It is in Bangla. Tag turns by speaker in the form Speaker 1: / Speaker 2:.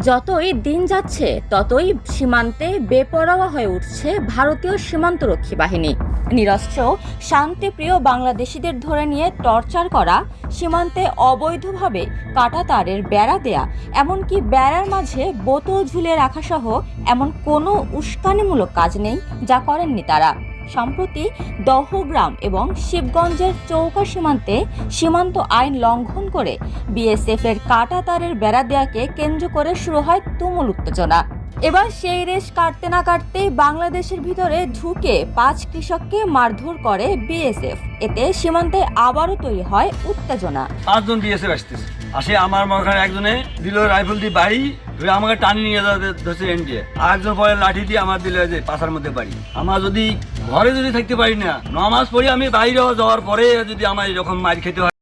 Speaker 1: যতই দিন যাচ্ছে ততই সীমান্তে বেপরোয়া হয়ে উঠছে ভারতীয় সীমান্তরক্ষী বাহিনী। নিরস্ত্র শান্তিপ্রিয় বাংলাদেশিদের ধরে নিয়ে টর্চার করা, সীমান্তে অবৈধভাবে কাঁটাতারের বেড়া দেয়া, এমনকি বেড়ার মাঝে বোতল ঝুলিয়ে রাখা সহ এমন কোনো উস্কানিমূলক কাজ নেই যা করেননি তারা। সম্প্রতি দহগ্রাম এবং শিবগঞ্জের চৌকা সীমান্তে সীমান্ত আইন লঙ্ঘন করে বিএসএফ এর কাঁটাতারের বেড়া দেয়াকে কেন্দ্র করে শুরু হয় তুমুল উত্তেজনা। এবার সেই রেশ কাটতে না কাটতেই বাংলাদেশের ভিতরে ঢুকে 5 কৃষককে মারধর করে বিএসএফ। এতে সীমান্তে আবারও তৈরি হয় উত্তেজনা।
Speaker 2: 5 জন বিএসএফ আসতেছে, আসে আমার মনে একজনে দিল রাইফেল দিয়ে বাড়ি, আমাকে টানি নিয়ে ধরছে এনকে, আর একজন পরে লাঠি দিয়ে আমার দিল যে পাশার মধ্যে বাড়ি। আমার যদি ঘরে যদি থাকতে পারি না, নামাজ পড়ি আমি বাইরে যাওয়ার পরে যদি আমার এরকম মার খেতে হয়।